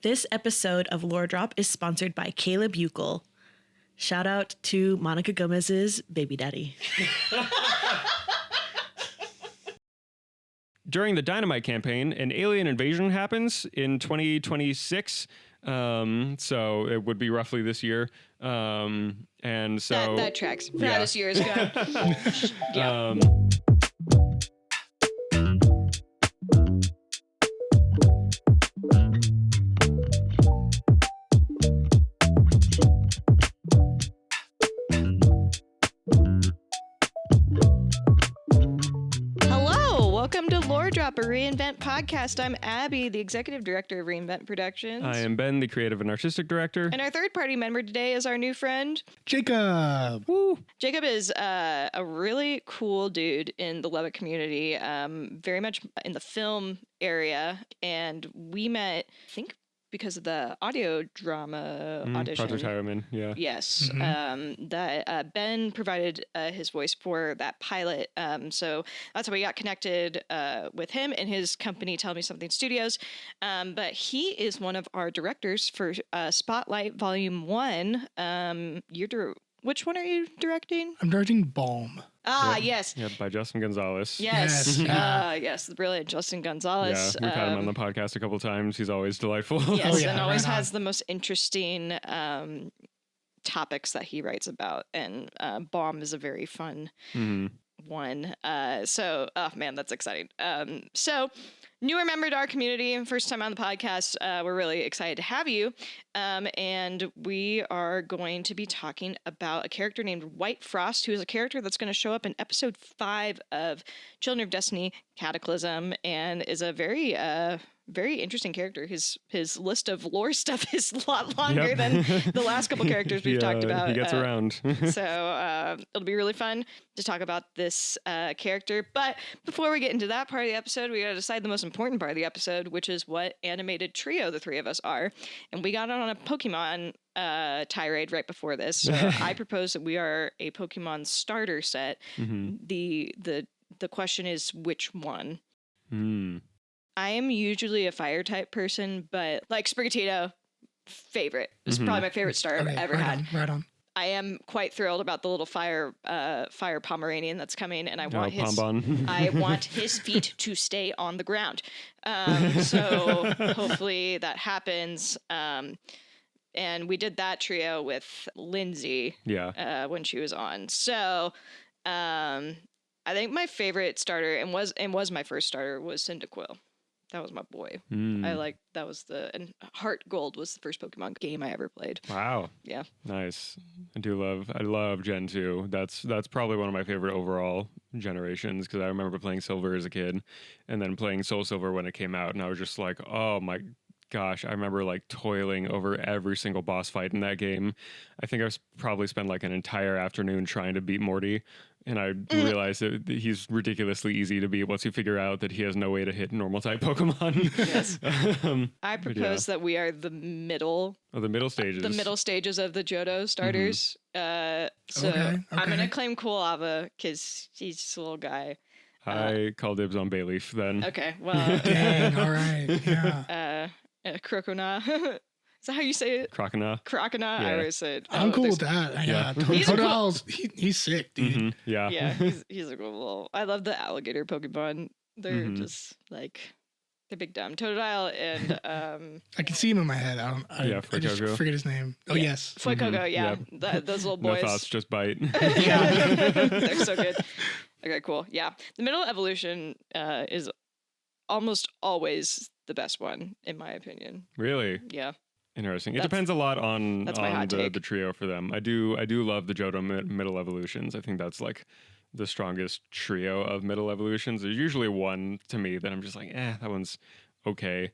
This episode of Lore Drop is sponsored by Caleb Uckel. Shout out to Monica Gomez's baby daddy. During the Dynamite campaign, an alien invasion happens in 2026. So it would be roughly this year. And so that tracks. Yeah. This year is gone. Yeah. Welcome to Lore Drop, a Reinvent podcast. I'm Abby, the executive director of Reinvent Productions. I am Ben, the creative and artistic director. And our third party member today is our new friend, Jacob. Woo. Jacob is a really cool dude in the Lubbock community, very much in the film area. And we met, I think, because of the audio drama audition. Project Hireman, yeah. Yes. That Ben provided his voice for that pilot. So that's how we got connected with him and his company, Tell Me Something Studios. But he is one of our directors for Spotlight Volume 1. Which one are you directing? I'm directing Balm. Yes. Yeah, by Justin Gonzalez. Yes. Yes. Yes, the brilliant Justin Gonzalez. Yeah, we've had him on the podcast a couple of times. He's always delightful. Yes, yeah, and always right on. has the most interesting topics that he writes about. And Bomb is a very fun one. Oh man, that's exciting. So newer member to our community, first time on the podcast. We're really excited to have you. And we are going to be talking about a character named White Frost, who is a character that's going to show up in episode 5 of Children of Destiny Cataclysm, and is a very interesting character. His list of lore stuff is a lot longer than the last couple characters we've talked about. He gets around. So it'll be really fun to talk about this character. But before we get into that part of the episode, we got to decide the most important part of the episode, which is what animated trio the three of us are. And we got on a Pokemon tirade right before this. So I propose that we are a Pokemon starter set. The question is which one? I am usually a fire type person, but like Sprigatito, favorite. This is probably my favorite starter I've ever had. Right on. I am quite thrilled about the little fire Pomeranian that's coming, and I want his feet to stay on the ground. So hopefully that happens. And we did that trio with Lindsay when she was on. So I think my favorite starter and was my first starter was Cyndaquil. That was my boy. And Heart Gold was the first Pokemon game I ever played. Wow. Yeah. Nice. I love Gen 2. That's probably one of my favorite overall generations, because I remember playing Silver as a kid and then playing Soul Silver when it came out, and I was just like, oh my gosh, I remember like toiling over every single boss fight in that game. I think I probably spent like an entire afternoon trying to beat Morty, and I realized that he's ridiculously easy to be able to figure out that he has no way to hit normal type Pokemon. Yes. I propose that we are the middle. The middle stages. The middle stages of the Johto starters. Okay. I'm going to claim Quilava because he's just a little guy. I call dibs on Bayleaf then. Okay, well. Dang, all right. Yeah. Crocona. Is that how you say it? Crocona. Yeah. I always say it. I'm cool with that. Yeah. Totodile's, he's sick, dude. Yeah. Yeah, he's a cool little. I love the alligator Pokemon. They're just like, they're big dumb. Totodile and I can see him in my head. I just Fuecoco. forget his name. Oh, yes. Fuecoco, yeah. Those little boys. No thoughts, just bite. They're so good. Okay, cool. Yeah. The middle evolution is almost always the best one, in my opinion. Really? Yeah. Interesting. It depends a lot on take. the trio for them. I do love the Johto middle evolutions. I think that's like the strongest trio of middle evolutions. There's usually one to me that I'm just like, that one's okay.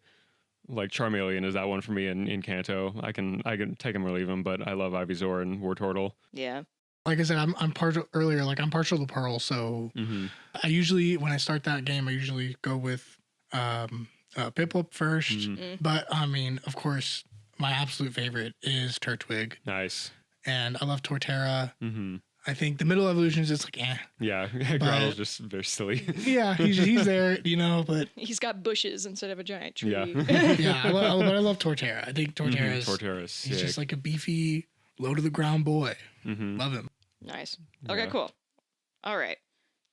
Like Charmeleon is that one for me in Kanto. I can take him or leave him, but I love Ivysaur and Wartortle. Yeah. Like I said, I'm partial earlier. Like I'm partial to Pearl, so I usually, when I start that game, I usually go with Piplup first. But I mean, of course, my absolute favorite is Turtwig. Nice. And I love Torterra. I think the middle evolution is just like, Yeah, Groudal's just very silly. yeah, he's there, but He's got bushes instead of a giant tree. Yeah. yeah, but I love Torterra. I think Torterra is Torterra's he's sick. just like a beefy, low to the ground boy. Mhm. Love him. Nice. Okay, Yeah. cool. All right.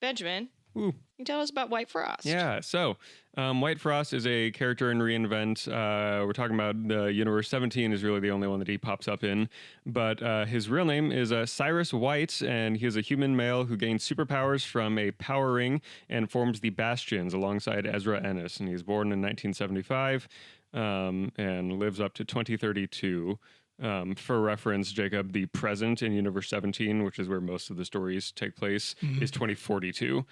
Benjamin, Ooh. can you tell us about White Frost? Yeah, so White Frost is a character in Reinvent. We're talking about the Universe 17 is really the only one that he pops up in. But his real name is Cyrus White, and he is a human male who gains superpowers from a power ring and forms the Bastions alongside Ezra Ennis. And he's born in 1975 and lives up to 2032. For reference, Jacob, the present in Universe 17, which is where most of the stories take place, is 2042.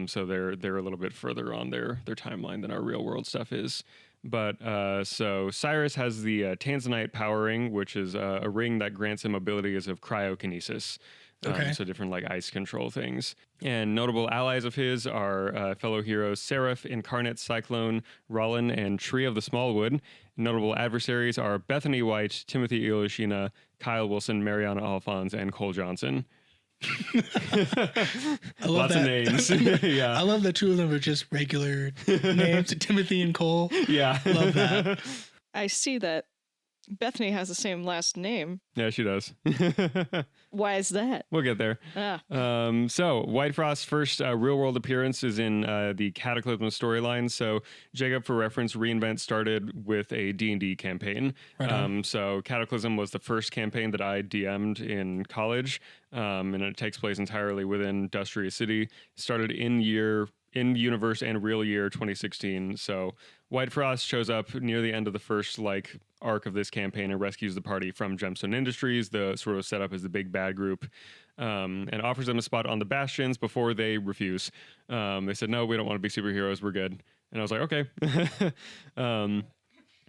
So they're a little bit further on their timeline than our real world stuff is. But so Cyrus has the Tanzanite power ring, which is a ring that grants him abilities of cryokinesis. Okay. So different like ice control things. And notable allies of his are fellow heroes Seraph, Incarnate, Cyclone, Rollin, and Tree of the Smallwood. Notable adversaries are Bethany White, Timothy Ilyashina, Kyle Wilson, Mariana Alphonse, and Cole Johnson. I love Lots that. of names. Yeah. I love the two of them are just regular names, Timothy and Cole. Yeah. Love that. I see that Bethany has the same last name. Yeah, she does. Why is that? We'll get there. Ah, So White Frost's first real world appearance is in the Cataclysm storyline. So Jacob, for reference, Reinvent started with a D&D campaign. Right on. So Cataclysm was the first campaign that I DM'd in college, and it takes place entirely within Dustria City. Started in universe and real year 2016. So White Frost shows up near the end of the first arc of this campaign and rescues the party from Gemstone Industries, the sort of setup as the big bad group, and offers them a spot on the Bastions before they refuse. They said, no, we don't want to be superheroes. We're good. And I was like, okay.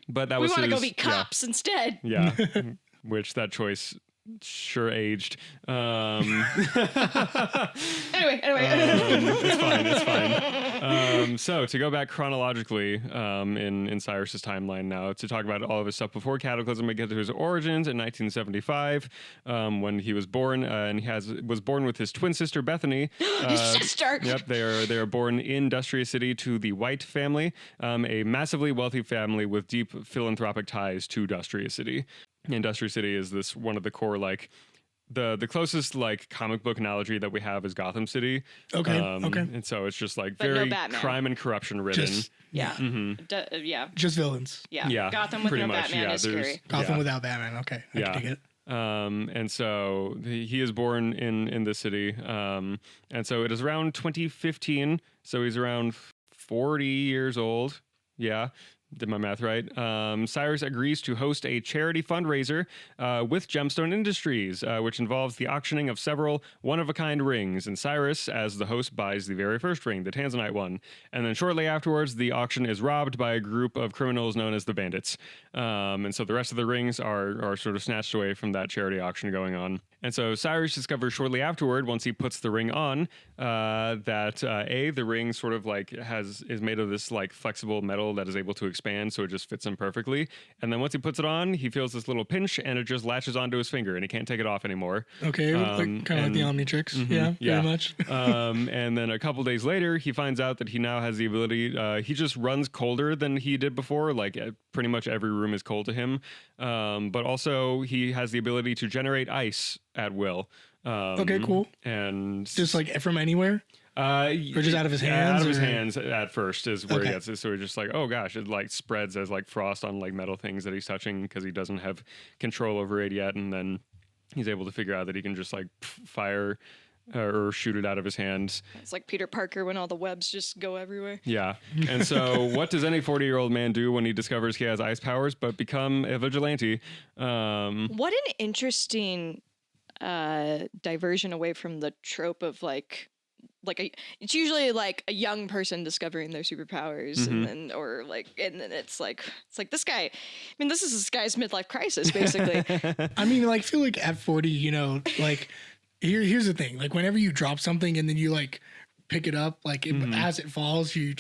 But that we was want to go his- be cops instead. Yeah. Which that choice sure aged. Anyway. It's fine. So to go back chronologically in Cyrus's timeline now to talk about all of his stuff before Cataclysm, we get to his origins in 1975 when he was born, and was born with his twin sister Bethany. His sister. Yep, they are born in Dustria City to the White family, a massively wealthy family with deep philanthropic ties to Dustria City. Dustria City is this one of the core the closest comic book analogy that we have is Gotham City. Okay. Okay. And so it's just no very Batman. crime and corruption ridden. Just Yeah. Mm-hmm. Yeah. just villains. Yeah. Yeah, Gotham with pretty no much, Batman yeah, is there's- scary. Gotham Yeah. without Batman. Okay. I Yeah. can dig it. And so he is born in the city. And so it is around 2015. So he's around 40 years old. Yeah. Did my math right? Cyrus agrees to host a charity fundraiser with Gemstone Industries, which involves the auctioning of several one-of-a-kind rings. And Cyrus, as the host, buys the very first ring, the Tanzanite one. And then shortly afterwards, the auction is robbed by a group of criminals known as the Bandits. And so the rest of the rings are sort of snatched away from that charity auction going on. And so Cyrus discovers shortly afterward, once he puts the ring on, that the ring sort of is made of this flexible metal that is able to expand, so it just fits him perfectly. And then once he puts it on, he feels this little pinch, and it just latches onto his finger, and he can't take it off anymore. Okay. Kind of like the Omnitrix. Yeah. yeah. Very much. And then a couple days later, he finds out that he now has the ability. He just runs colder than he did before. Pretty much every room is cold to him. But also, he has the ability to generate ice at will. Okay, cool. And Just from anywhere? Or just out of his hands? Out of his or- hands at first is where he Okay. gets it. So he's just oh gosh, it spreads as frost on metal things that he's touching because he doesn't have control over it yet. And then he's able to figure out that he can just fire or shoot it out of his hands. It's like Peter Parker when all the webs just go everywhere. Yeah. And so what does any 40-year-old man do when he discovers he has ice powers but become a vigilante? What an interesting diversion away from the trope of it's usually a young person discovering their superpowers and then it's like this guy, I mean, this is this guy's midlife crisis basically. I mean, I feel at 40, here's the thing. Whenever you drop something and then you pick it up, as it falls, you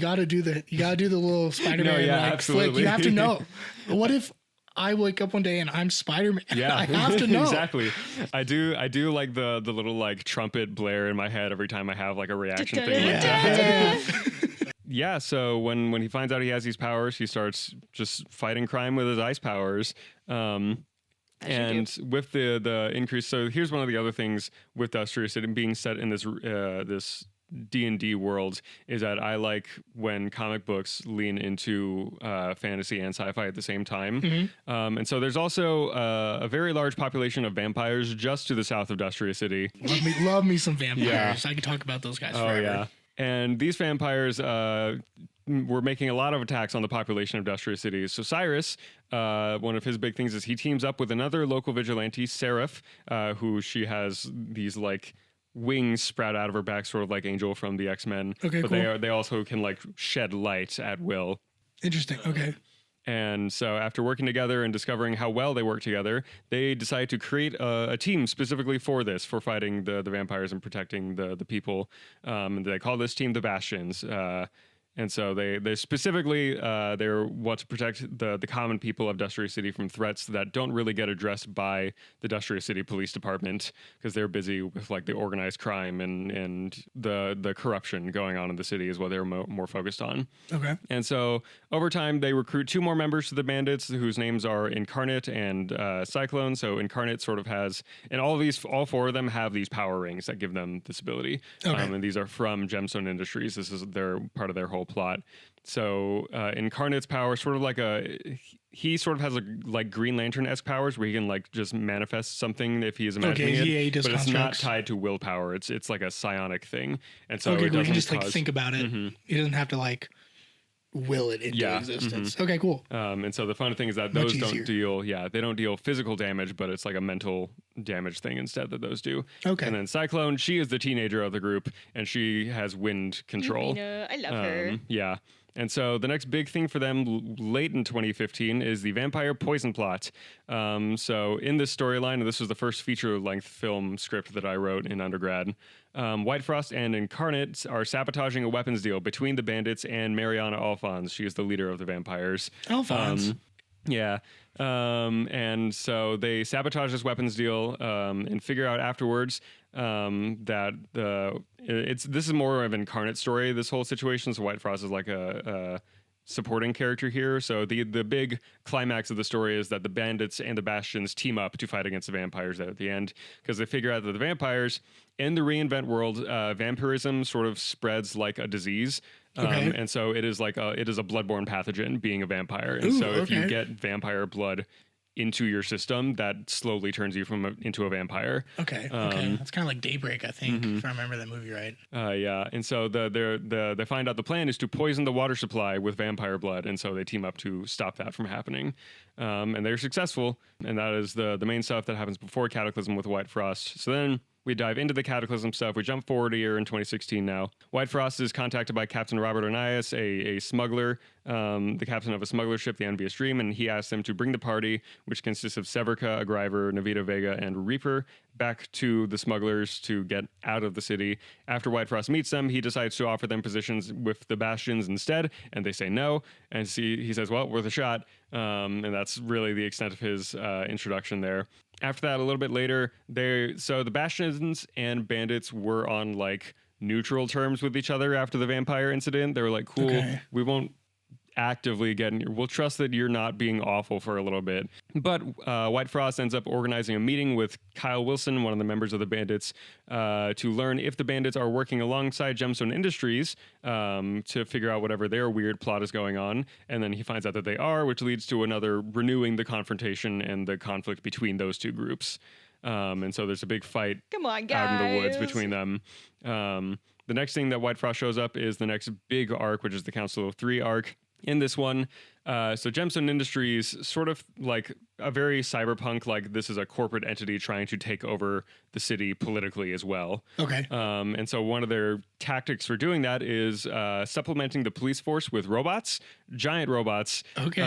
gotta do the little Spider-Man No, yeah, flick. absolutely. You have to know. What if I wake up one day and I'm Spider-Man. Yeah, I have to know. exactly. I do like the little like trumpet blare in my head every time I have like a reaction thing like that. Yeah, so when he finds out he has these powers, he starts just fighting crime with his ice powers. And with the increase, so here's one of the other things with Dustria City being set in this this D&D world is that I like when comic books lean into fantasy and sci-fi at the same time. And so there's also a very large population of vampires just to the south of Dustria City. Love me some vampires. Yeah. I can talk about those guys Oh, forever. yeah. And these vampires were making a lot of attacks on the population of Dustria City. So Cyrus, one of his big things is he teams up with another local vigilante, Seraph, who she has these like wings sprout out of her back, sort of like Angel from the X-Men. Okay, but cool. they also can like shed light at will. Interesting. Okay. And so after working together and discovering how well they work together, they decide to create a team specifically for this, for fighting the vampires and protecting the people. And they call this team the Bastions. And so they specifically, they want to protect the common people of Dustria City from threats that don't really get addressed by the Dustria City Police Department because they're busy with like the organized crime and the corruption going on in the city is what they're more focused on. Okay. And so over time, they recruit 2 more members to the Bandits whose names are Incarnate and Cyclone. So Incarnate sort of has, and all 4 of them have these power rings that give them this ability. Okay. And these are from Gemstone Industries. This is part of their whole plot. So Incarnate's power sort of like he sort of has like Green Lantern-esque powers where he can like just manifest something if he is imagining it. he does but it's not constructs. tied to willpower. It's like a psionic thing. And so Okay, it we doesn't can just like cause- think about it. He doesn't have to like will it into Yeah, existence. Okay, cool. And so the fun thing is that Much those easier. they don't deal physical damage, but it's like a mental damage thing instead that those do. Okay. And then Cyclone, she is the teenager of the group, and she has wind control. I love her. Yeah. And so the next big thing for them late in 2015 is the vampire poison plot. So in this storyline, and this was the first feature-length film script that I wrote in undergrad, White Frost and Incarnate are sabotaging a weapons deal between the Bandits and Mariana Alphonse. She is the leader of the vampires. Alphonse. Yeah. And so they sabotage this weapons deal and figure out afterwards that this is more of an Incarnate story, this whole situation. So White Frost is like a supporting character here. So the big climax of the story is that the Bandits and the Bastions team up to fight against the vampires at the end because they figure out that the vampires in the reinvent world, vampirism sort of spreads like a disease. Okay. And so it is like it is a bloodborne pathogen being a vampire. And Ooh, so if you okay. get vampire blood into your system, that slowly turns you into a vampire. Okay. That's kind of like Daybreak, I think, if I remember that movie right. Yeah, and so they find out the plan is to poison the water supply with vampire blood, and so they team up to stop that from happening. And they're successful, and that is the main stuff that happens before Cataclysm with White Frost. So then we dive into the Cataclysm stuff. We jump forward a year in 2016 now. White Frost is contacted by Captain Robert Onias, a smuggler, the captain of a smuggler ship, the Envious Dream, and he asks him to bring the party, which consists of Severica, Agriver, Navita Vega, and Reaper, back to the smugglers to get out of the city. After White Frost meets them, he decides to offer them positions with the Bastions instead, and they say no. And he says, well, worth a shot. And that's really the extent of his introduction there. After that, a little bit later, the Bastions and Bandits were on like neutral terms with each other after the vampire incident. They were like, cool, Okay. we won't actively get in. We'll trust that you're not being awful for a little bit. But White Frost ends up organizing a meeting with Kyle Wilson, one of the members of the Bandits, to learn if the Bandits are working alongside Gemstone Industries to figure out whatever their weird plot is going on. And then he finds out that they are, which leads to another renewing the confrontation and the conflict between those two groups. And so there's a big fight Come on, out in guys. the woods between them. The next thing that White Frost shows up is the next big arc, which is the Council of Three arc. In this one, so Gemstone Industries, sort of like a very cyberpunk, like this is a corporate entity trying to take over the city politically as well. Okay. And so one of their tactics for doing that is supplementing the police force with robots, giant robots. Okay.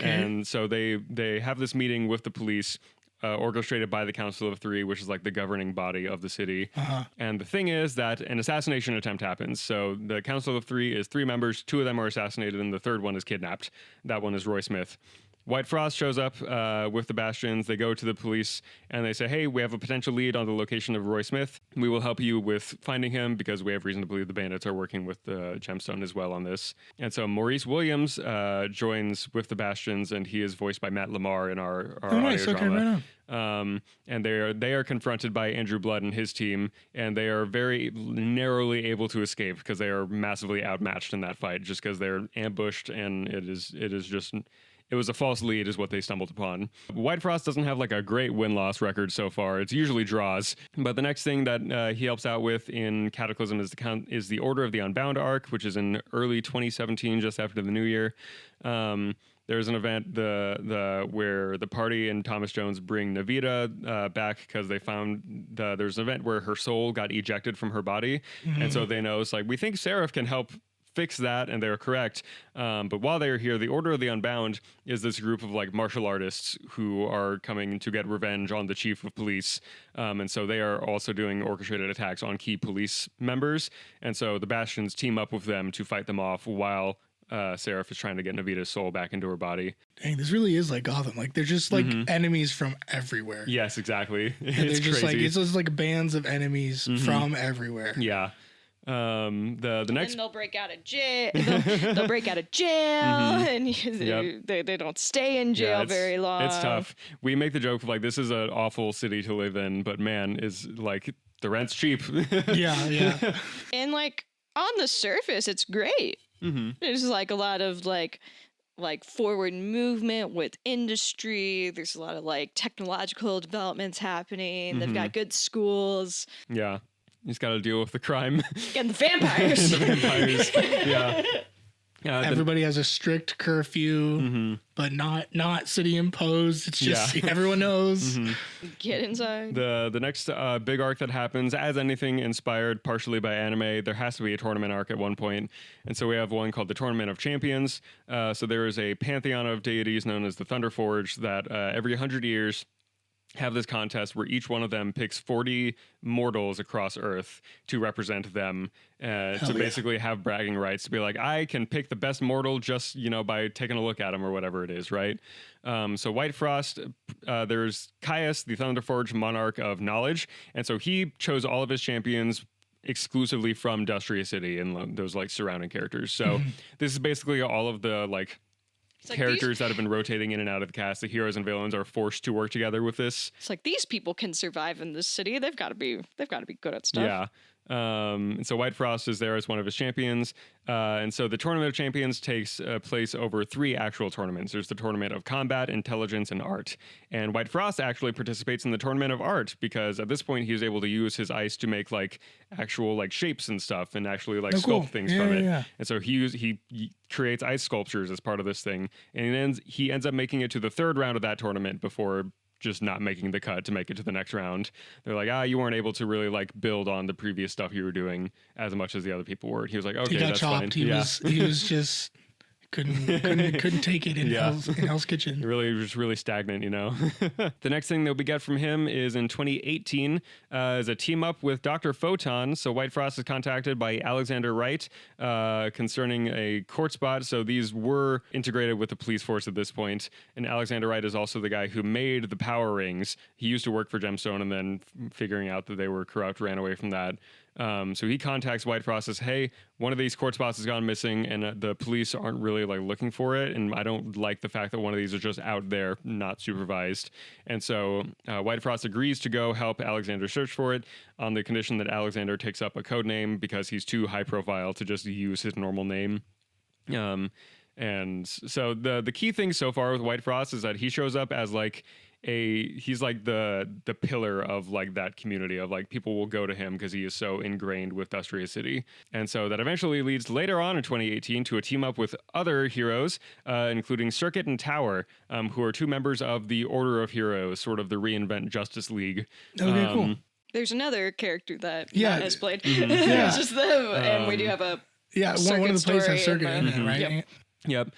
And so they have this meeting with the police, orchestrated by the Council of Three, which is like the governing body of the city. And the thing is that an assassination attempt happens. So the Council of Three is 3 members, 2 of them are assassinated, and the third one is kidnapped. That one is Roy Smith. White Frost shows up with the Bastions. They go to the police and they say, hey, we have a potential lead on the location of Roy Smith. We will help you with finding him because we have reason to believe the bandits are working with the Gemstone as well on this. And so Maurice Williams joins with the Bastions, and he is voiced by Matt Lamar in our nice. audio Okay, drama. right on. And they are confronted by Andrew Blood and his team, and they are very narrowly able to escape because they are massively outmatched in that fight, just because they're ambushed, and it was a false lead is what they stumbled upon. White Frost doesn't have like a great win-loss record so far. It's usually draws. But the next thing that he helps out with in Cataclysm is the Order of the Unbound arc, which is in early 2017, just after the new year. There's an event where the party and Thomas Jones bring Navita back because they found there's an event where her soul got ejected from her body. And so they know it's like, we think Seraph can help fix that, and they're correct. But while they're here, the Order of the Unbound is this group of like martial artists who are coming to get revenge on the chief of police. And so they are also doing orchestrated attacks on key police members. And so the Bastions team up with them to fight them off while Seraph is trying to get Navita's soul back into her body. Dang, this really is like Gotham. Like they're just like enemies from everywhere. Yes, exactly. And they're just crazy. like it's just like bands of enemies from everywhere. Yeah. The next, and they'll break out of jail. They'll break out of jail, and they don't stay in jail very long. It's tough. We make the joke of like, this is an awful city to live in, but man, is like the rent's cheap. Yeah. And like on the surface, it's great. There's like a lot of like forward movement with industry. There's a lot of like technological developments happening. They've got good schools. Yeah. You just got to deal with the crime. And the vampires. Yeah. Everybody has a strict curfew, but not city imposed. It's just everyone knows. Get inside. The next big arc that happens, as anything inspired partially by anime, there has to be a tournament arc at one point. And so we have one called the Tournament of Champions. So there is a pantheon of deities known as the Thunder Forge that every 100 years have this contest where each one of them picks 40 mortals across Earth to represent them, to basically have bragging rights, to be like, I can pick the best mortal just, by taking a look at him or whatever it is, right? So White Frost, there's Caius, the Thunderforge monarch of knowledge, and so he chose all of his champions exclusively from Dustria City and those like surrounding characters. So this is basically all of the like characters that have been rotating in and out of the cast. The heroes and villains are forced to work together with this. It's like, these people can survive in this city. They've got to be good at stuff. Yeah. And so White Frost is there as one of his champions. And so the Tournament of Champions takes place over 3 actual tournaments. There's the Tournament of Combat, Intelligence, and Art. And White Frost actually participates in the Tournament of Art because at this point he was able to use his ice to make like actual like shapes and stuff and actually like sculpt things from it. Yeah. And so he creates ice sculptures as part of this thing. And he ends up making it to the 3rd round of that tournament before just not making the cut to make it to the next round. They're like, you weren't able to really like build on the previous stuff you were doing as much as the other people were. He was like, okay, he got that's chopped. fine. He was just couldn't take it in Hell's Kitchen. Really stagnant, The next thing that we get from him is in 2018 is a team up with Dr. Photon. So White Frost is contacted by Alexander Wright concerning a court spot. So these were integrated with the police force at this point. And Alexander Wright is also the guy who made the power rings. He used to work for Gemstone and then figuring out that they were corrupt, ran away from that. So he contacts White Frost, says, hey, one of these court spots has gone missing and the police aren't really like looking for it. And I don't like the fact that one of these is just out there, not supervised. And so White Frost agrees to go help Alexander search for it on the condition that Alexander takes up a code name because he's too high profile to just use his normal name. And so the key thing so far with White Frost is that he shows up as like he's like the pillar of like that community of like people will go to him because he is so ingrained with Dustria City. And so that eventually leads later on in 2018 to a team up with other heroes, including Circuit and Tower, who are 2 members of the Order of Heroes, sort of the Reinvent Justice League. Okay, cool. There's another character that Matt has played. Yeah. It's just them, and we do have a one of the plays has Circuit in it, right? Yep. Yep.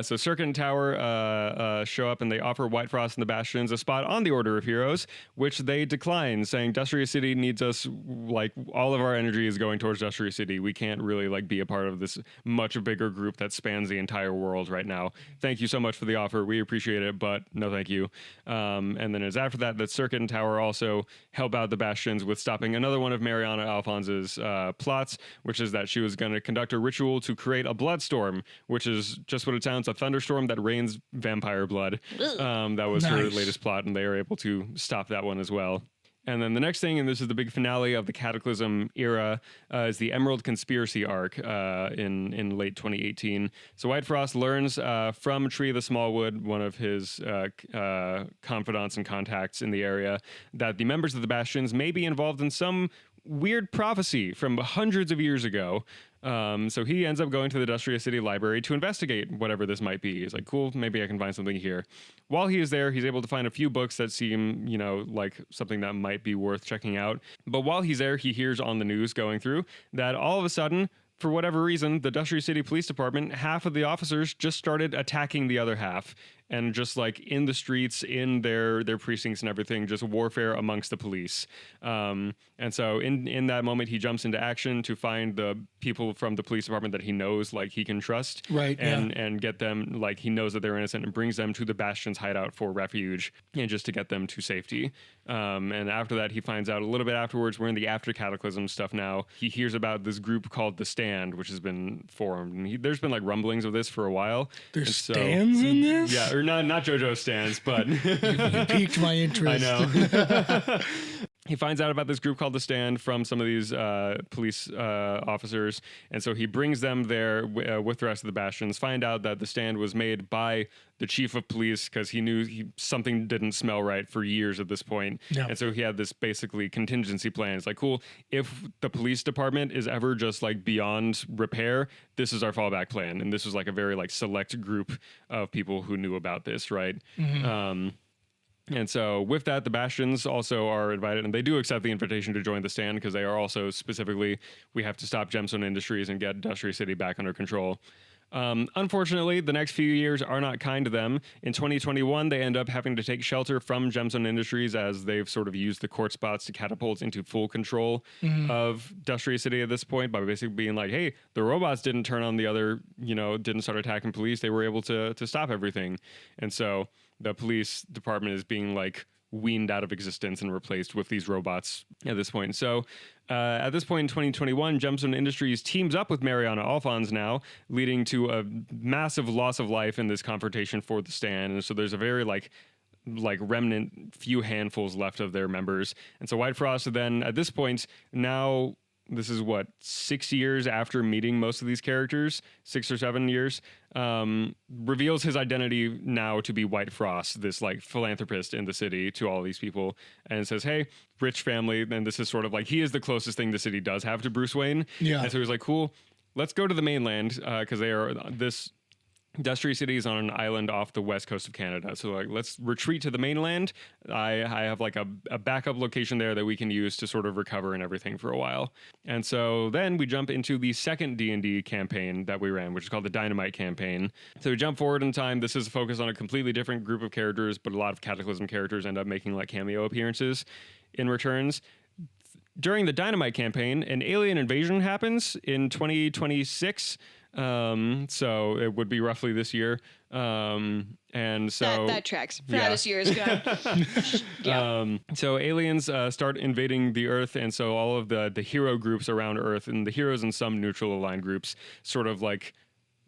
So Circuit and Tower show up and they offer White Frost and the Bastions a spot on the Order of Heroes, which they decline, saying Dustria City needs us. Like all of our energy is going towards Dustria City. We can't really like be a part of this much bigger group that spans the entire world right now. Thank you so much for the offer. We appreciate it, but no, thank you. And then it's after that Circuit and Tower also help out the Bastions with stopping another one of Mariana Alphonse's plots, which is that she was going to conduct a ritual to create a bloodstorm, which is just what it sounds, a thunderstorm that rains vampire blood. That was her latest plot, and they were able to stop that one as well. And then the next thing, and this is the big finale of the Cataclysm era, is the Emerald Conspiracy arc in late 2018. So White Frost learns from Tree the Smallwood, one of his confidants and contacts in the area, that the members of the Bastions may be involved in some weird prophecy from hundreds of years ago. So he ends up going to the Dustria City Library to investigate whatever this might be. He's like, cool, maybe I can find something here. While he is there, he's able to find a few books that seem, like something that might be worth checking out. But while he's there, he hears on the news going through that all of a sudden, for whatever reason, the Dustria City Police Department, half of the officers just started attacking the other half. And just like in the streets, in their precincts and everything, just warfare amongst the police. And so in that moment, he jumps into action to find the people from the police department that he knows, like he can trust, right? And get them, like he knows that they're innocent, and brings them to the Bastion's hideout for refuge, and just to get them to safety. And after that, he finds out a little bit afterwards. We're in the after Cataclysm stuff now. He hears about this group called the Stand, which has been formed, and there's been like rumblings of this for a while. There's stands in this, yeah. Or not JoJo stands, but you piqued my interest. I know. He finds out about this group called the Stand from some of these police officers, and so he brings them there with the rest of the Bastions. Find out that the Stand was made by the chief of police because he knew something didn't smell right for years at this point. Yeah. And so he had this basically contingency plan. It's like, cool, if the police department is ever just like beyond repair, this is our fallback plan. And this was like a very like select group of people who knew about this, right? Mm-hmm. And so with that, the Bastions also are invited, and they do accept the invitation to join the Stand because they are also specifically, we have to stop Gemstone Industries and get Dustria City back under control. Unfortunately, the next few years are not kind to them. In 2021, they end up having to take shelter from Gemstone Industries as they've sort of used the court spots to catapult into full control of Dustria City at this point by basically being like, hey, the robots didn't turn on the other, didn't start attacking police. They were able to stop everything. And so the police department is being like weaned out of existence and replaced with these robots at this point. So at this point in 2021, Gemstone Industries teams up with Mariana Alphonse now, leading to a massive loss of life in this confrontation for the Stand. And so there's a very like remnant few handfuls left of their members. And so White Frost then at this point now, this is 6 years after meeting most of these characters, 6 or 7 years, reveals his identity now to be White Frost, this like philanthropist in the city to all these people, and says, hey, rich family. And this is sort of like, he is the closest thing the city does have to Bruce Wayne. Yeah. And so he's like, cool, let's go to the mainland, because they are this Dustria City is on an island off the west coast of Canada. So like, let's retreat to the mainland. I have like a backup location there that we can use to sort of recover and everything for a while. And so then we jump into the second D&D campaign that we ran, which is called the Dynamite campaign. So we jump forward in time. This is focused on a completely different group of characters, but a lot of Cataclysm characters end up making like cameo appearances in returns. During the Dynamite campaign, an alien invasion happens in 2026. So it would be roughly this year. And so that tracks. This year is good. Yeah. So aliens start invading the Earth, and so all of the hero groups around Earth and the heroes and some neutral aligned groups sort of like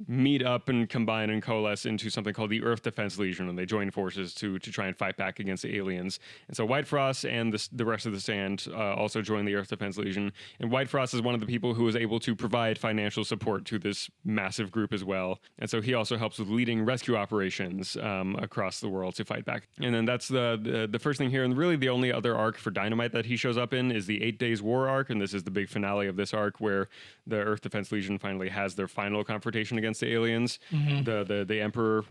meet up and combine and coalesce into something called the Earth Defense Legion, and they join forces to try and fight back against the aliens. And so White Frost and the rest of the Stand also join the Earth Defense Legion. And White Frost is one of the people who is able to provide financial support to this massive group as well. And so he also helps with leading rescue operations across the world to fight back. And then that's the first thing here. And really the only other arc for Dynamite that he shows up in is the 8 Days War arc. And this is the big finale of this arc where the Earth Defense Legion finally has their final confrontation against against the aliens, the Emperor,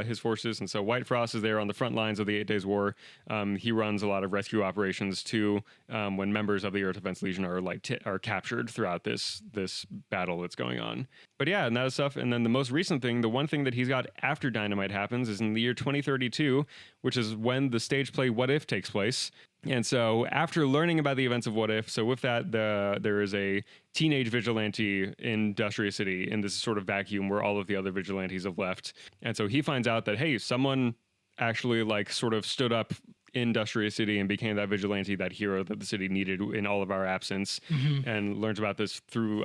his forces. And so White Frost is there on the front lines of the 8 Days War. He runs a lot of rescue operations too, when members of the Earth Defense Legion are are captured throughout this battle that's going on. But yeah, and that is stuff. And then the most recent thing, the one thing that he's got after Dynamite happens, is in the year 2032, which is when the stage play What If takes place. And so after learning about the events of What If, so with that, there is a teenage vigilante in Dustria City in this sort of vacuum where all of the other vigilantes have left. And so he finds out that, hey, someone actually like sort of stood up in Dustria City and became that vigilante, that hero that the city needed in all of our absence, and learns about this through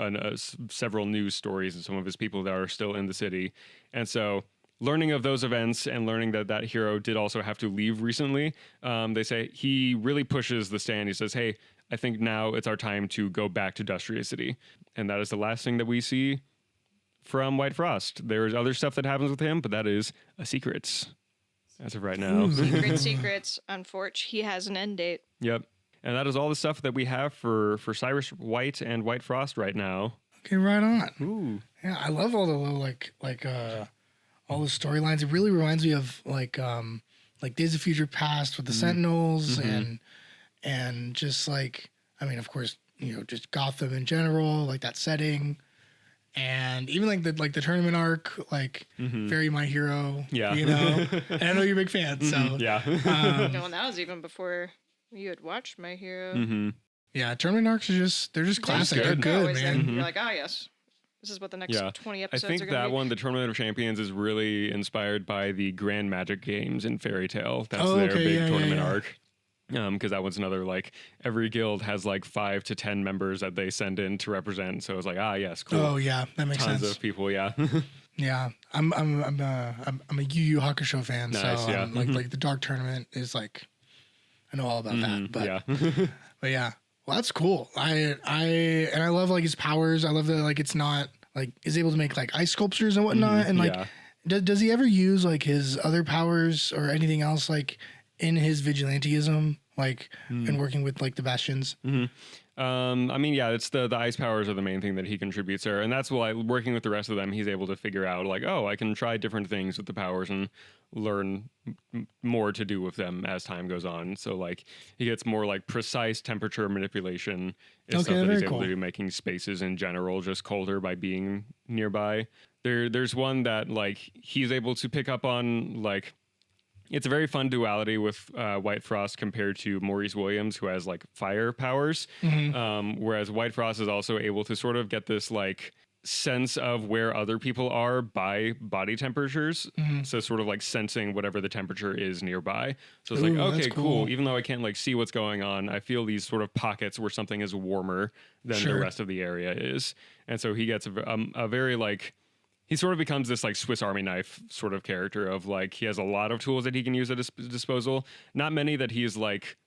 several news stories and some of his people that are still in the city. And so learning of those events and learning that that hero did also have to leave recently, they say he really pushes the stand. He says, hey, I think now it's our time to go back to Dustria City. And that is the last thing that we see from White Frost. There is other stuff that happens with him, but that is a secret as of right now. Secrets. Unfortunately, he has an end date. Yep. And that is all the stuff that we have for Cyrus White and White Frost right now. Okay, right on. Ooh. Yeah, I love all the little all the storylines. It really reminds me of like Days of Future Past with the Sentinels and just like, I mean, of course, just Gotham in general, like that setting. And even like the tournament arc, like very My Hero, and I know you're a big fan, so No, and that was even before you had watched My Hero. Yeah, tournament arcs are they're just classic. They're good, man. You're like, oh yes, this is what the next 20 episodes I think are going to be. that one, the Tournament of Champions, is really inspired by the Grand Magic Games in Fairy Tale. That's their big tournament arc. Because that one's another, like, every guild has like 5 to 10 members that they send in to represent. So it's like, yes, cool. Oh yeah, that makes sense. Tons of people, yeah. Yeah, I'm a Yu Yu Hakusho fan, Nice, so yeah. like the Dark Tournament is like, I know all about that. But but yeah, well that's cool. I love like his powers. I love that like it's not like he's able to make like ice sculptures and whatnot. And like, does he ever use like his other powers or anything else like in his vigilantism, like in working with like the Bastions? I mean, it's the ice powers are the main thing that he contributes there. And that's why working with the rest of them, he's able to figure out like, oh, I can try different things with the powers and learn more to do with them as time goes on. So like he gets more like precise temperature manipulation and stuff that he's able to do, making spaces in general just colder by being nearby. There's one that like he's able to pick up on like, it's a very fun duality with White Frost compared to Maurice Williams, who has like fire powers. Whereas White Frost is also able to sort of get this like sense of where other people are by body temperatures. So sort of like sensing whatever the temperature is nearby. So it's like, okay, cool. Even though I can't like see what's going on, I feel these sort of pockets where something is warmer than the rest of the area is. And so he gets a very like, he sort of becomes this like Swiss Army knife sort of character of like, he has a lot of tools that he can use at his disposal. Not many that he's like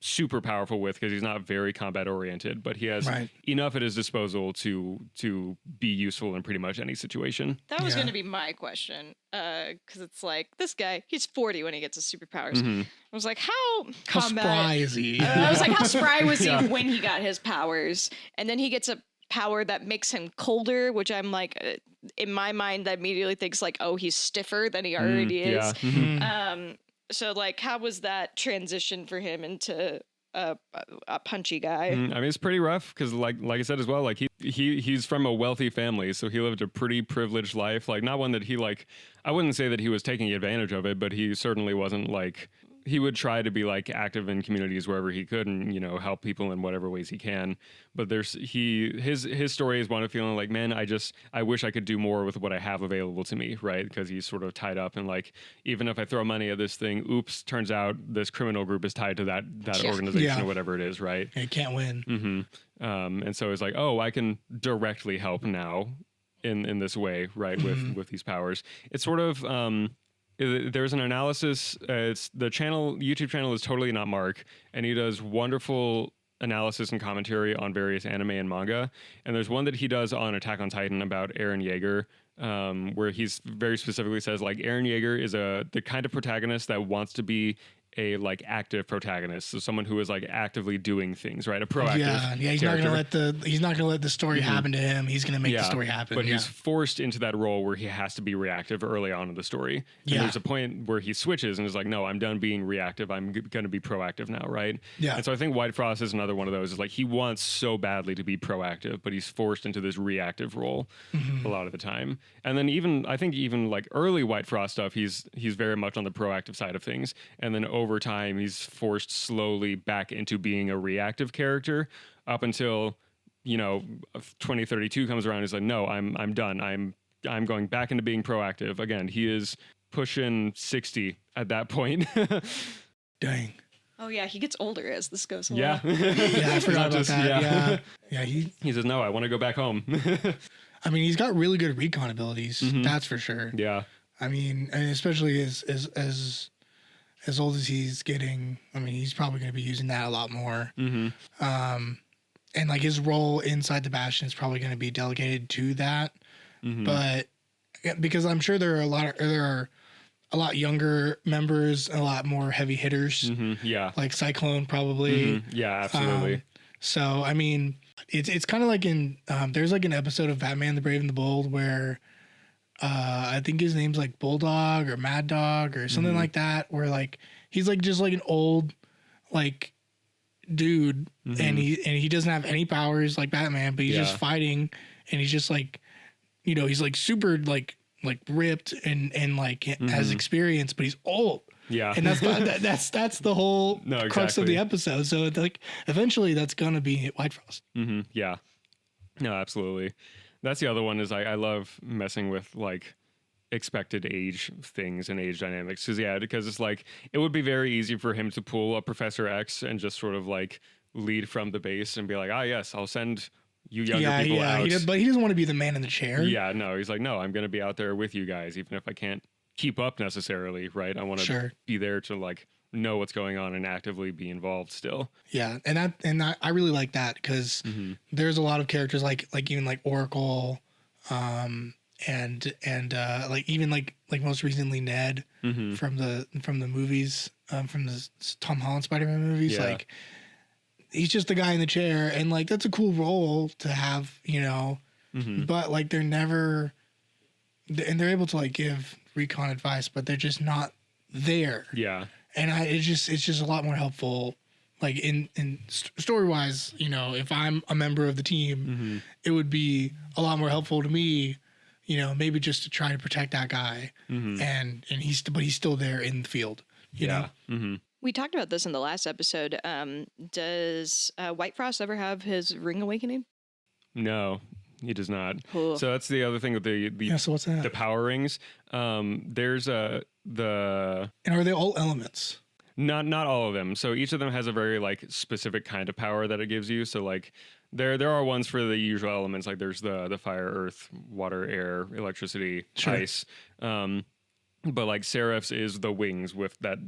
super powerful with because he's not very combat oriented, but he has enough at his disposal to be useful in pretty much any situation. That was going to be my question, because it's like, this guy, he's 40 when he gets his superpowers. I was like, how spry is he? I was like, how spry was he when he got his powers? And then he gets a power that makes him colder, which I'm like, in my mind, that immediately thinks like, oh, he's stiffer than he already is. So like, how was that transition for him into a punchy guy? I mean, it's pretty rough because like I said as well, like he's from a wealthy family, so he lived a pretty privileged life. Like not one that he like, I wouldn't say that he was taking advantage of it, but he certainly wasn't like, he would try to be like active in communities wherever he could and, help people in whatever ways he can. But his story is one of feeling like, man, I wish I could do more with what I have available to me. Right. Because he's sort of tied up and like, even if I throw money at this thing, oops, turns out this criminal group is tied to that organization or whatever it is. Right. It can't win. And so it's like, oh, I can directly help now in this way. Right. With these powers. It's sort of, there's an analysis. It's the YouTube channel is Totally Not Mark, and he does wonderful analysis and commentary on various anime and manga. And there's one that he does on Attack on Titan about Eren Yeager, where he's very specifically says like Eren Yeager is the kind of protagonist that wants to be a like active protagonist, so someone who is like actively doing things, right? A proactive. Yeah, he's character. not gonna let the story happen to him. He's gonna make the story happen. But he's forced into that role where he has to be reactive early on in the story. And there's a point where he switches and is like, no, I'm done being reactive. I'm going to be proactive now, right? Yeah. And so I think White Frost is another one of those. Is like he wants so badly to be proactive, but he's forced into this reactive role a lot of the time. And then I think even like early White Frost stuff, he's very much on the proactive side of things. And then over time, he's forced slowly back into being a reactive character up until 2032 comes around. He's like, no, I'm done. I'm going back into being proactive again. He is pushing 60 at that point. Dang. Oh yeah, he gets older as this goes along. Yeah. Yeah, I forgot about that. Yeah. He says, no, I want to go back home. I mean, he's got really good recon abilities. That's for sure. Yeah. I mean, and especially as old as he's getting, I mean, he's probably going to be using that a lot more. And like his role inside the Bastion is probably going to be delegated to that. But because I'm sure there are a lot younger members, a lot more heavy hitters. Yeah. Like Cyclone probably. Yeah, absolutely. So, I mean, it's kind of like there's like an episode of Batman the Brave and the Bold where I think his name's like Bulldog or Mad Dog or something like that, where like he's like just like an old like dude and he doesn't have any powers like Batman, but he's just fighting and he's just like, he's like super like ripped and like has experience, but he's old. Yeah. And that's the whole crux of the episode. So it's like eventually that's gonna be White Frost. Yeah. No, absolutely. That's the other one is I love messing with like expected age things and age dynamics because it's like it would be very easy for him to pull a Professor X and just sort of like lead from the base and be like, yes, I'll send you younger people out. But he doesn't want to be the man in the chair. Yeah, no, he's like, no, I'm going to be out there with you guys, even if I can't keep up necessarily, right? I want to be there to like know what's going on and actively be involved still. Yeah, and I really like that because there's a lot of characters like even like Oracle, and like even like most recently Ned from the movies, from the Tom Holland Spider-Man movies. Like he's just the guy in the chair, and like that's a cool role to have, but like they're never, and they're able to like give recon advice, but they're just not there. Yeah. And it's just a lot more helpful, like in story wise. If I'm a member of the team, it would be a lot more helpful to me. Maybe just to try to protect that guy, and he's still there in the field. You know. We talked about this in the last episode. Does White Frost ever have his ring awakening? No, he does not. Cool. So that's the other thing with So what's that? the power rings. There's And are they all elements? Not all of them. So each of them has a very like specific kind of power that it gives you. So like there are ones for the usual elements, like there's the fire, earth, water, air, electricity, ice. But like Seraph's is the wings with that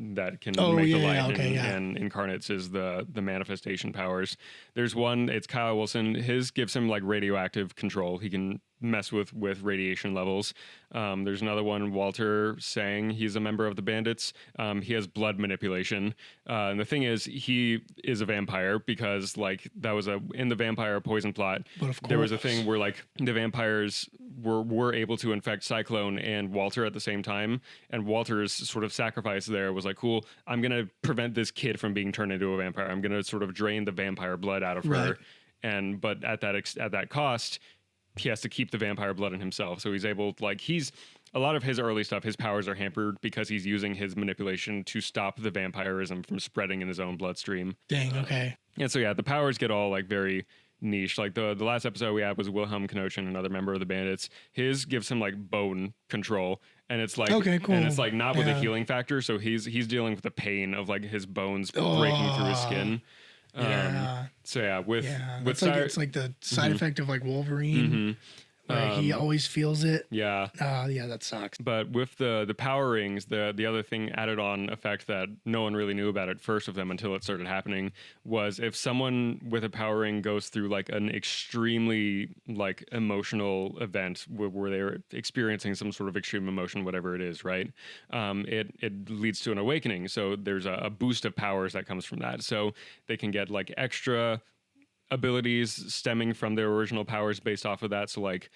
can make the light, and Incarnate's is the manifestation powers. There's one, it's Kyle Wilson. His gives him like radioactive control. He can mess with radiation levels. There's another one, Walter Sang. He's a member of the Bandits. He has blood manipulation. And the thing is, he is a vampire because like that was in the vampire poison plot. There was a thing where like the vampires were able to infect Cyclone and Walter at the same time. And Walter's sort of sacrifice there was like, cool, I'm going to prevent this kid from being turned into a vampire. I'm going to sort of drain the vampire blood out of her. But at that cost, he has to keep the vampire blood in himself. So he's able, like, a lot of his early stuff, his powers are hampered because he's using his manipulation to stop the vampirism from spreading in his own bloodstream. Dang, okay. And so, the powers get all, like, very niche. Like, the last episode we had was Wilhelm Knochin, another member of the Bandits. His gives him, like, bone control. And it's like, okay, cool. And it's like not with a healing factor. So he's dealing with the pain of, like, his bones breaking through his skin. Yeah. So with it's like the side effect of like Wolverine. where he always feels it. Yeah. Yeah, that sucks. But with the power rings, the other thing added on effect that no one really knew about at first of them until it started happening was if someone with a power ring goes through like an extremely like emotional event where they're experiencing some sort of extreme emotion, whatever it is, right? It leads to an awakening. So there's a boost of powers that comes from that. So they can get like extra abilities stemming from their original powers based off of that. So like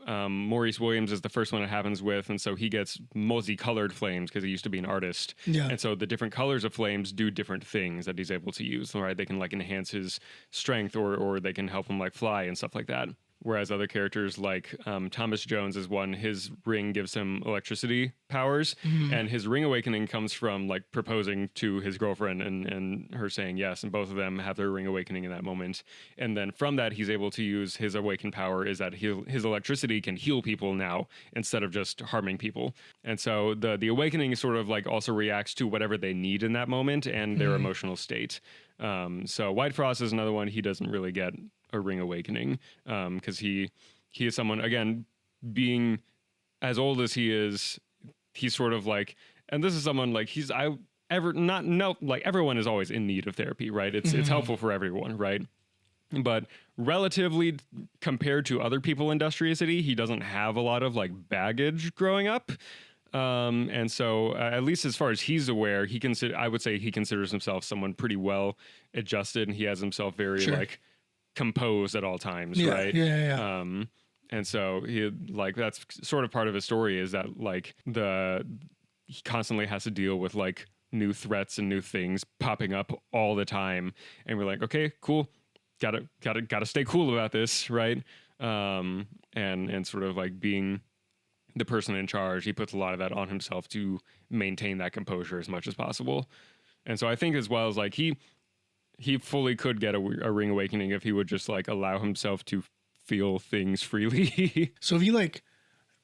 Maurice Williams is the first one it happens with, and so he gets multicolored flames because he used to be an artist. Yeah. And so the different colors of flames do different things that he's able to use. Right? They can like enhance his strength, or they can help him like fly and stuff like that. Whereas other characters like Thomas Jones is one, his ring gives him electricity powers, and his ring awakening comes from like proposing to his girlfriend and her saying yes, and both of them have their ring awakening in that moment. And then from that, he's able to use his awakened power is that his electricity can heal people now instead of just harming people. And so the awakening sort of like also reacts to whatever they need in that moment and their emotional state. So White Frost is another one. He doesn't really get a ring awakening because he is someone, again, being as old as he is, he's sort of like, and this is someone like like everyone is always in need of therapy, right? It's helpful for everyone, right? But relatively compared to other people in Dustria City, he doesn't have a lot of like baggage growing up. And so at least as far as he's aware, I would say he considers himself someone pretty well adjusted, and he has himself very like composed at all times, right? Yeah. And so he like that's sort of part of his story is that like he constantly has to deal with like new threats and new things popping up all the time, and we're like, okay, cool, gotta stay cool about this, right? And sort of like being the person in charge, he puts a lot of that on himself to maintain that composure as much as possible. And so I think as well as like he fully could get a ring awakening if he would just like allow himself to feel things freely. So if he like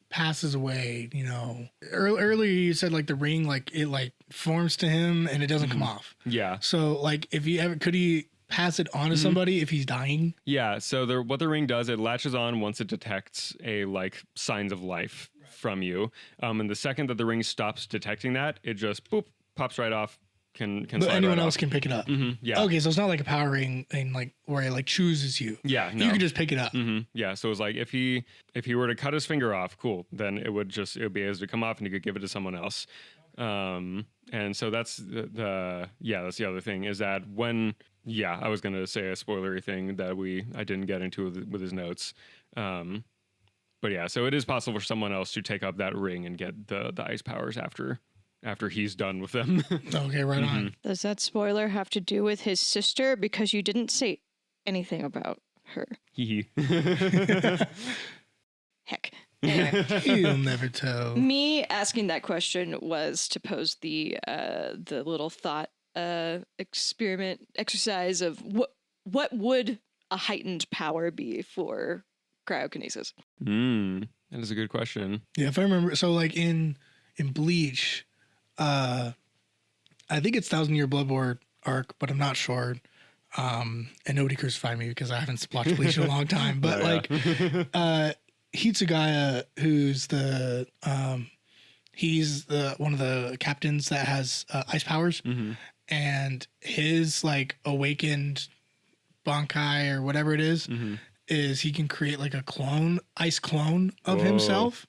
passes away, you know, earlier you said like the ring, like it like forms to him and it doesn't come off. Yeah. So like if he ever, could he pass it on to somebody if he's dying? Yeah. So what the ring does, it latches on once it detects a like signs of life from you. And the second that the ring stops detecting that, it just boop pops right off. Can But anyone else can pick it up. Yeah. Okay, so it's not like a power ring thing, like where it like chooses you. Yeah. No. You can just pick it up. Yeah. So it's like if he were to cut his finger off, cool, then it would be able to come off and he could give it to someone else. And so that's that's the other thing is that I was gonna say a spoilery thing that I didn't get into with his notes. But yeah, so it is possible for someone else to take up that ring and get the ice powers after he's done with them. Okay, right on. Does that spoiler have to do with his sister? Because you didn't say anything about her. Heck. Anyway. You'll never tell. Me asking that question was to pose the little thought exercise of what would a heightened power be for cryokinesis? That is a good question. Yeah, if I remember, so like in Bleach, I think it's 1,000-Year Blood War arc, but I'm not sure. And nobody crucify me because I haven't watched Bleach in a long time. But Hitsugaya, who's he's one of the captains that has ice powers, and his like awakened Bankai or whatever it is he can create like a ice clone of himself.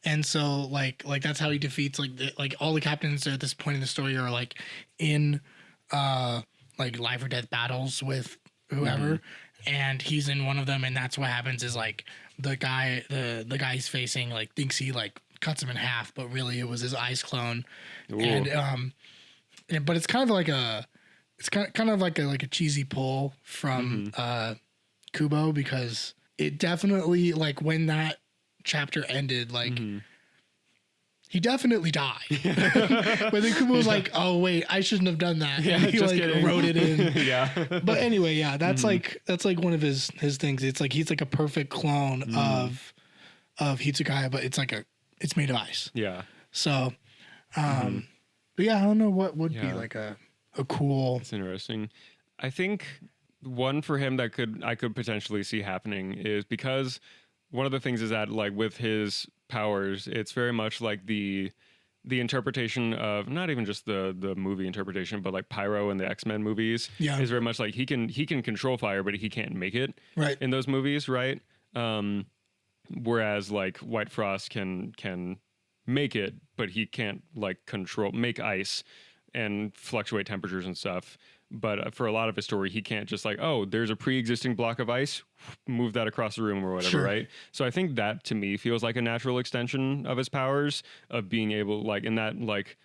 And so like that's how he defeats like all the captains at this point in the story are like in like life or death battles with whoever, and he's in one of them, and that's what happens is like the guy he's facing like thinks he like cuts him in half, but really it was his ice clone. Ooh. And but it's kind of like a cheesy pull from Kubo, because it definitely like when that chapter ended, like he definitely died. But then Kubo was like, "Oh wait, I shouldn't have done that." Yeah, and he just like kidding. wrote it in. Yeah. But anyway, yeah, that's like one of his things. It's like he's like a perfect clone of Hitsugaya, but it's made of ice. Yeah. So, but yeah, I don't know what would be like a cool. It's interesting. I think one for him that I could potentially see happening is because one of the things is that like with his powers, it's very much like the interpretation of not even just the movie interpretation, but like Pyro in the X-Men movies is very much like he can control fire, but he can't make it Right. in those movies, right? Whereas like White Frost can make it, but he can't like make ice and fluctuate temperatures and stuff. But for a lot of his story, he can't just like, oh, there's a pre-existing block of ice, move that across the room or whatever, right? So I think that to me feels like a natural extension of his powers, of being able like in that like.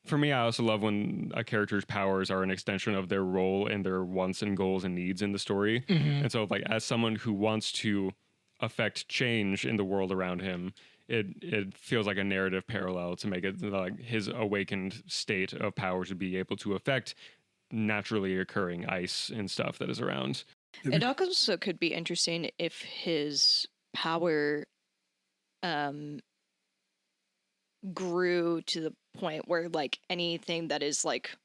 For me, I also love when a character's powers are an extension of their role and their wants and goals and needs in the story. And so like as someone who wants to affect change in the world around him, it feels like a narrative parallel to make it like his awakened state of powers to be able to affect naturally occurring ice and stuff that is around. It also could be interesting if his power grew to the point where like anything that is like,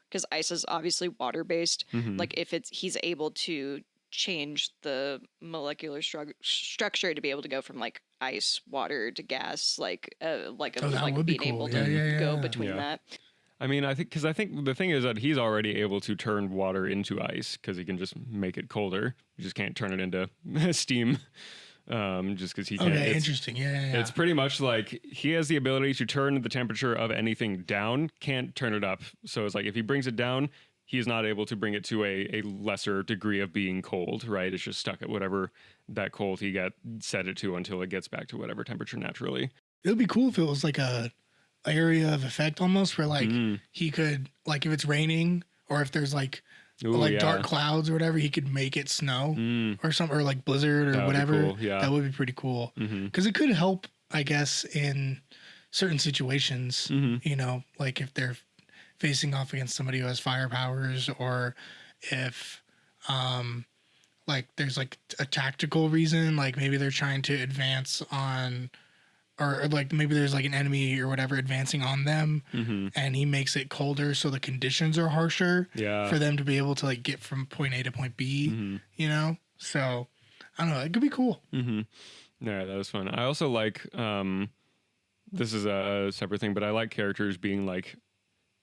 because ice is obviously water based, like if he's able to change the molecular structure to be able to go from like ice, water to gas, like being able to go between that. I mean, I think the thing is that he's already able to turn water into ice because he can just make it colder. You just can't turn it into steam. Just because he can't. Okay, interesting. Yeah. It's pretty much like he has the ability to turn the temperature of anything down, can't turn it up. So it's like if he brings it down, he's not able to bring it to a lesser degree of being cold, right? It's just stuck at whatever that cold he set it to until it gets back to whatever temperature naturally. It would be cool if it was like a area of effect almost where like he could, like if it's raining or if there's like dark clouds or whatever, he could make it snow or something, or like blizzard or whatever. Cool. Yeah. That would be pretty cool because it could help, I guess, in certain situations, you know, like if they're facing off against somebody who has fire powers, or if like there's like a tactical reason, like maybe they're trying to advance on, or like maybe there's like an enemy or whatever advancing on them, and he makes it colder so the conditions are harsher for them to be able to like get from point A to point B, you know? So I don't know, it could be cool. Yeah, that was fun. I also like this is a separate thing, but I like characters being like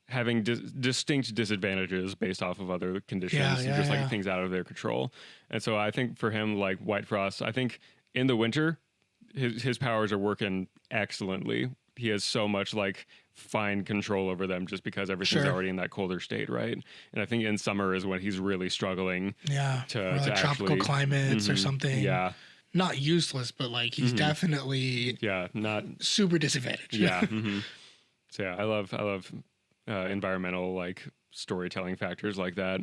having distinct disadvantages based off of other conditions, like things out of their control. And so I think for him, like White Frost, I think in the winter his powers are working excellently. He has so much like fine control over them just because everything's already in that colder state, right? And I think in summer is when he's really struggling. To like tropical climates or something. Yeah. Not useless, but like he's definitely not super disadvantaged. So yeah, I love environmental like storytelling factors like that.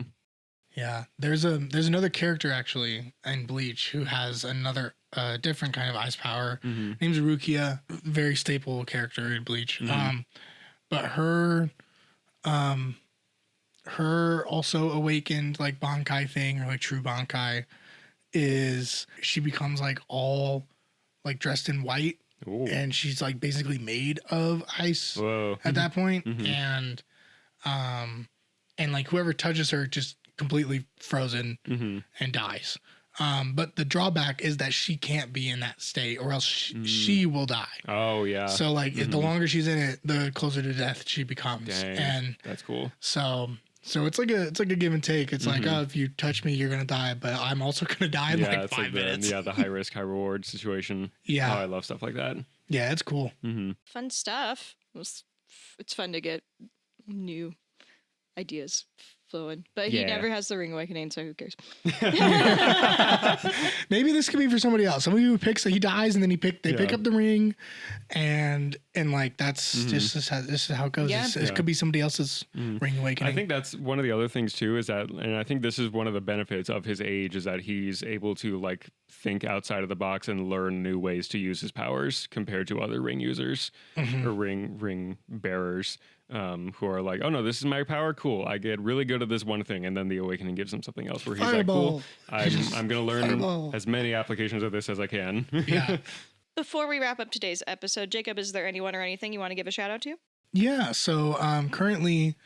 Yeah, there's another character actually in Bleach who has another different kind of ice power. Name's Rukia, very staple character in Bleach. But her also awakened like Bankai thing, or like true Bankai, is she becomes like all like dressed in white. Ooh. And she's like basically made of ice at that point. And like whoever touches her just completely frozen and dies. But the drawback is that she can't be in that state, or else she will die. Oh yeah. So like the longer she's in it, the closer to death she becomes. Dang, and that's cool. So it's like a give and take. It's like, oh, if you touch me, you're gonna die, but I'm also gonna die in like 5 minutes. The high risk, high reward situation. Yeah. Oh, I love stuff like that. Yeah, it's cool. Fun stuff. It's fun to get new ideas flowing, but he never has the ring awakening, so who cares? Maybe this could be for somebody else. Somebody who picks, he dies, and then they pick up the ring, and like that's just this is how it goes. Yeah. It could be somebody else's ring awakening. I think that's one of the other things too, is that, and I think this is one of the benefits of his age, is that he's able to like think outside of the box and learn new ways to use his powers compared to other ring users or ring bearers. Who are like, oh no, this is my power, cool. I get really good at this one thing, and then the awakening gives him something else where he's Fireball. like, cool, I'm gonna learn Fireball. as many applications of this as I can. Yeah. Before we wrap up today's episode, Jacob, is there anyone or anything you want to give a shout out to? Yeah. So currently,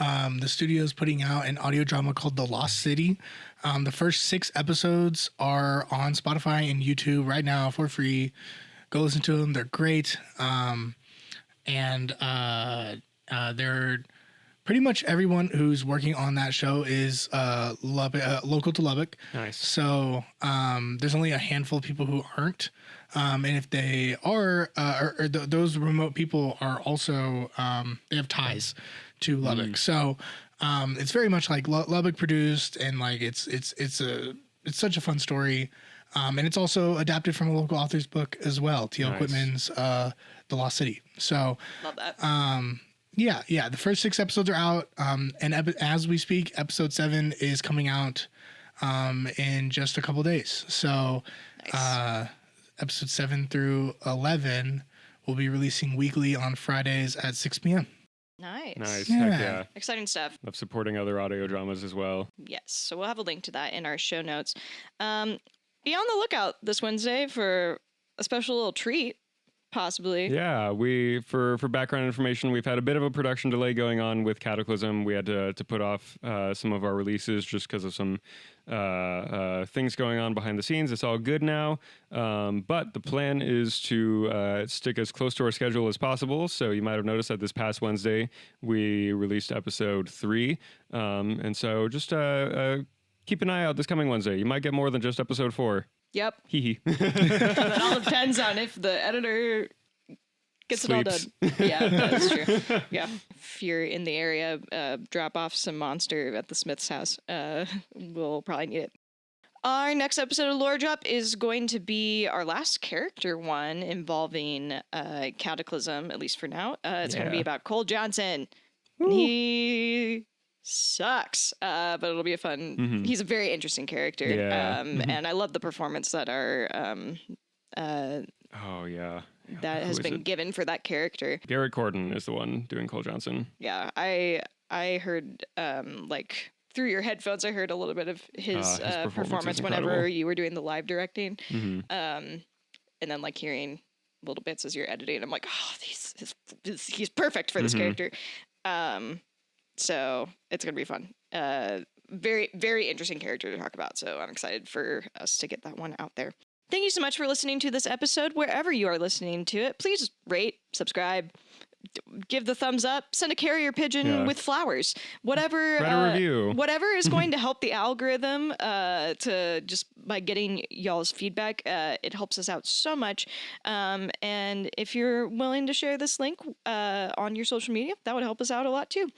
the studio is putting out an audio drama called The Lost City. The first 6 episodes are on Spotify and YouTube right now for free. Go listen to them. They're great. And they're pretty much everyone who's working on that show is local to Lubbock. Nice. So there's only a handful of people who aren't. And if they are, those remote people are also, they have ties to Lubbock. So it's very much like Lubbock produced, and like it's such a fun story. And it's also adapted from a local author's book as well, T.L. Quitman's The Lost City. So Love that. Yeah. The first 6 episodes are out. And as we speak, episode 7 is coming out in just a couple days. So episode 7 through 11 will be releasing weekly on Fridays at 6 p.m. Nice. Yeah. Heck yeah. Exciting stuff. Love supporting other audio dramas as well. Yes. So we'll have a link to that in our show notes. Be on the lookout this Wednesday for a special little treat, possibly. Yeah, for background information, we've had a bit of a production delay going on with Cataclysm. We had to put off some of our releases just because of some things going on behind the scenes. It's all good now, but the plan is to stick as close to our schedule as possible. So you might have noticed that this past Wednesday we released episode 3, and so just keep an eye out this coming Wednesday. You might get more than just episode 4. Yep. Hee That all depends on if the editor gets Sleeps. it all done. Yeah, that's true. Yeah. If you're in the area, drop off some monster at the Smith's house. We'll probably need it. Our next episode of Lore Drop is going to be our last character one involving Cataclysm, at least for now. It's going to be about Cole Johnson. And he sucks, but it'll be a fun. He's a very interesting character. Yeah. And I love the performance that our Oh yeah. that has been given for that character. Garrett Corden is the one doing Cole Johnson. Yeah, I heard like through your headphones, I heard a little bit of his performance is whenever incredible. you were doing the live directing, and then like hearing little bits as you're editing. I'm like, oh, he's perfect for this character. So it's gonna be fun. Very, very interesting character to talk about. So I'm excited for us to get that one out there. Thank you so much for listening to this episode. Wherever you are listening to it, please rate, subscribe, give the thumbs up, send a carrier pigeon with flowers, whatever. Write a review. Whatever is going to help the algorithm to just by getting y'all's feedback. It helps us out so much. And if you're willing to share this link on your social media, that would help us out a lot too.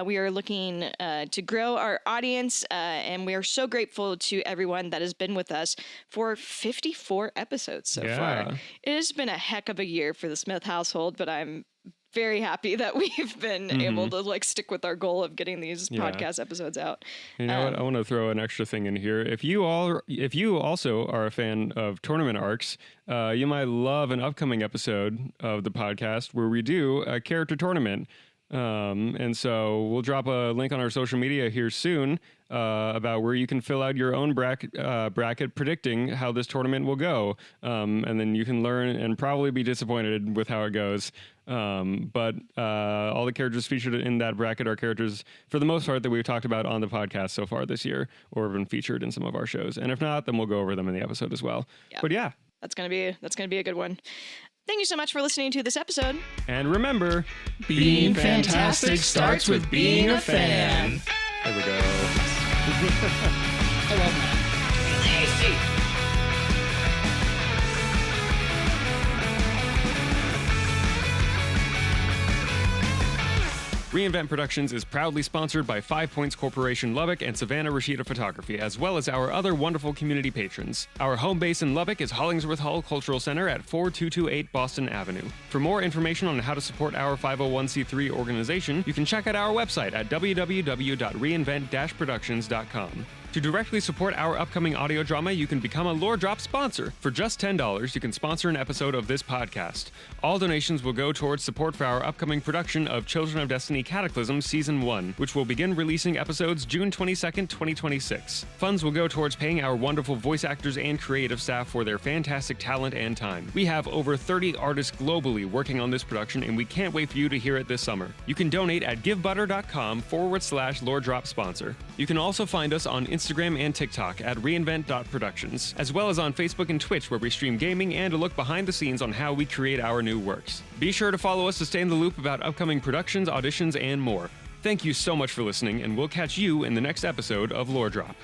We are looking to grow our audience, and we are so grateful to everyone that has been with us for 54 episodes so far. It has been a heck of a year for the Smith household, but I'm very happy that we've been able to like stick with our goal of getting these podcast episodes out. You know what? I want to throw an extra thing in here. If you also are a fan of tournament arcs, you might love an upcoming episode of the podcast where we do a character tournament. And so we'll drop a link on our social media here soon about where you can fill out your own bracket predicting how this tournament will go. And then you can learn and probably be disappointed with how it goes. But all the characters featured in that bracket are characters, for the most part, that we've talked about on the podcast so far this year or have been featured in some of our shows. And if not, then we'll go over them in the episode as well. Yeah. But yeah. That's gonna be a good one. Thank you so much for listening to this episode. And remember, Being fantastic starts with being a fan. There we go. I love that. Reinvent Productions is proudly sponsored by 5 Points Corporation Lubbock and Savannah Rashida Photography, as well as our other wonderful community patrons. Our home base in Lubbock is Hollingsworth Hall Cultural Center at 4228 Boston Avenue. For more information on how to support our 501c3 organization, you can check out our website at www.reinvent-productions.com. To directly support our upcoming audio drama, you can become a Lore Drop sponsor. For just $10, you can sponsor an episode of this podcast. All donations will go towards support for our upcoming production of Children of Destiny Cataclysm Season 1, which will begin releasing episodes June 22nd, 2026. Funds will go towards paying our wonderful voice actors and creative staff for their fantastic talent and time. We have over 30 artists globally working on this production, and we can't wait for you to hear it this summer. You can donate at givebutter.com/Lore Drop sponsor. You can also find us on Instagram and TikTok at reinvent.productions, as well as on Facebook and Twitch, where we stream gaming and a look behind the scenes on how we create our new works. Be sure to follow us to stay in the loop about upcoming productions, auditions, and more. Thank you so much for listening, and we'll catch you in the next episode of Lore Drop.